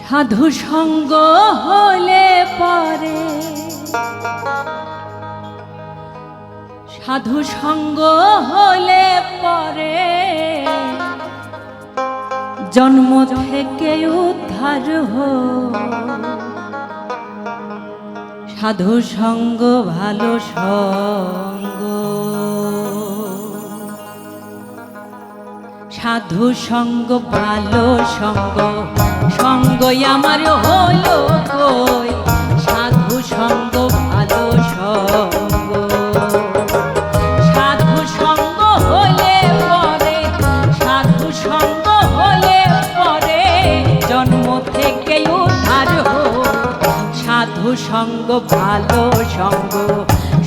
সাধু সঙ্গ হলে পরে, সাধু সঙ্গ হলে পরে জন্ম থেকে উদ্ধার সাধু সঙ্গ ভালো সঙ্গ, সাধু সঙ্গ ভালো সঙ্গ, সঙ্গই আমার হলো কই, সাধু সঙ্গ ভালো সঙ্গ। সাধু সঙ্গ হলে পরে, সাধু সঙ্গ হলে পরে জন্ম থেকে উদ্ধার সাধু সঙ্গ ভালো সঙ্গ,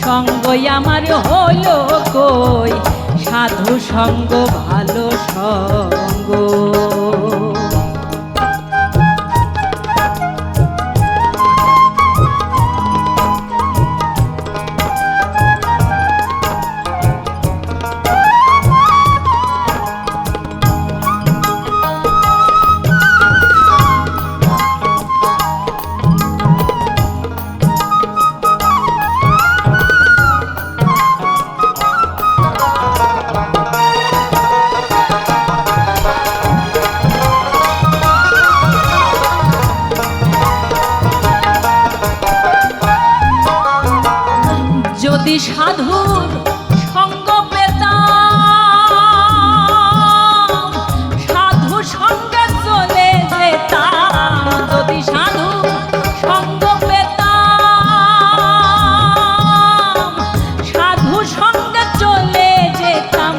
সঙ্গই আমার হলো কই, সাধু সঙ্গ ভালো সঙ্গ। যদি সাধুর সঙ্গ পেতাম, সাধু সঙ্গে চলে যেতাম, যদি সাধু সঙ্গ পেতাম, সাধু সঙ্গে চলে যেতাম,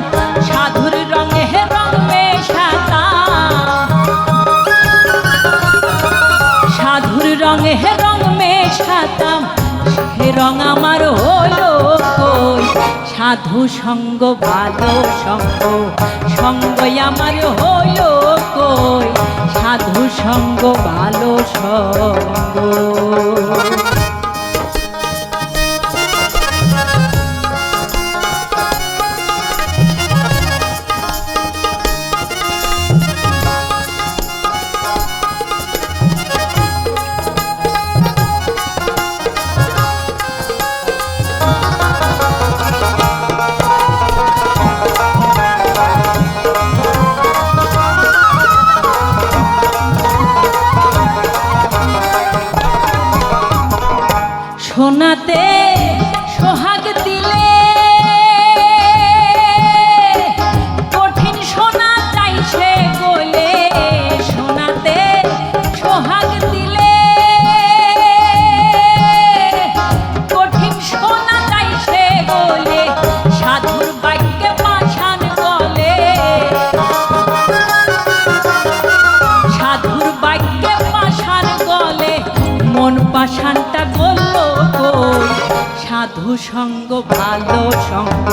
সাধুর রঙে রং মেশাতাম, সাধুর রঙে রং মেশাতাম, সে রং আমার হলো কই, সাধু সঙ্গ ভালো সঙ্গ, সঙ্গই আমার হলো কই, সাধু সঙ্গ ভালো সঙ্গ। সোনাতে সোহাগ দিলে কঠিন সোনা চাইছে গলে, সোনাতে সোহাগ দিলে কঠিন সোনা চাইছে গলে, সাধুর বাক্যে পাষাণ গলে, সাধুর বাক্যে পাষাণ গলে, মন পাষাণটা গলো কই, সাধু সঙ্গ ভালো সঙ্গ,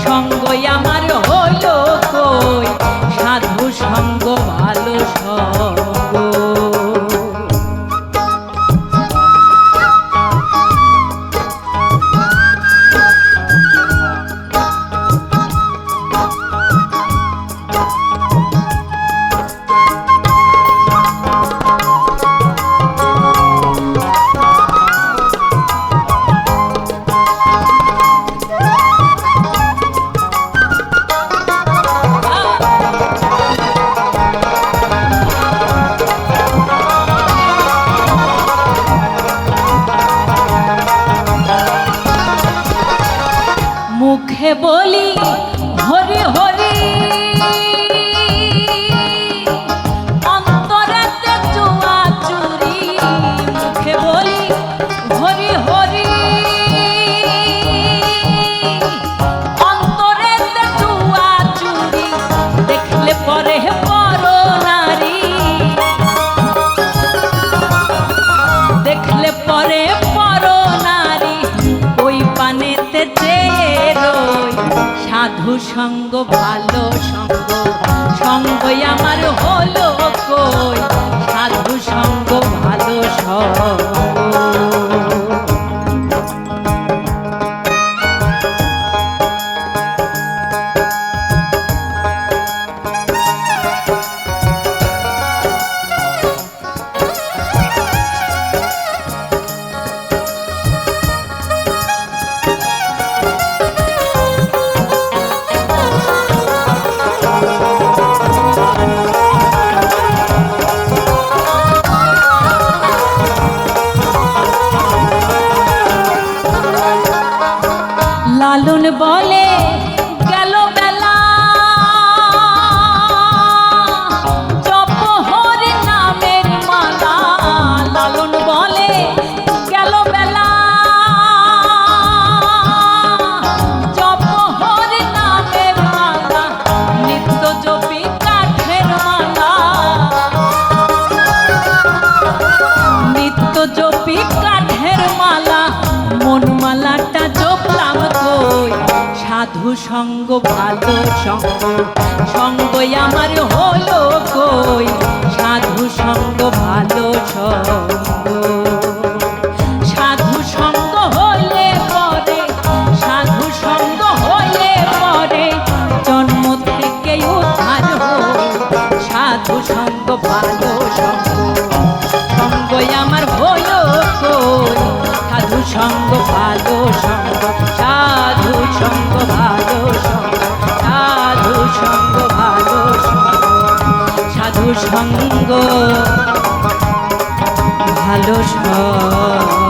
সঙ্গই আমার হলো কই, সাধু সঙ্গ ভালো সঙ্গ। মুখে বলি হরি হরি, অন্তরেতে জুয়া চুরি, মুখে বলি হরি হরি, অন্তরেতে জুয়া চুরি, দেখলে পরে পর নারী, দেখলে পরে পর নারী, ওই পানেতে চেয়ে রই, সাধু সঙ্গ ভালো সঙ্গ, সঙ্গই আমার হলো কই, সাধু সঙ্গ ভালো সঙ্গ। সাধু সঙ্গ ভালো সঙ্গ সঙ্গই আমার হলো কই সাধু সঙ্গ ভালো সঙ্গ সাধু সঙ্গ হলে পরে সাধু সঙ্গ হলে পরে জন্ম থেকে উদ্ধার হয় সাধু সঙ্গ ভালো সঙ্গ সঙ্গই আমার হলো কই সাধু সঙ্গ ভালো সঙ্গ সাধু সঙ্গ ভালো সঙ্গ সাধু সঙ্গ ভালো সঙ্গ সাধু সঙ্গ ভালো সঙ্গ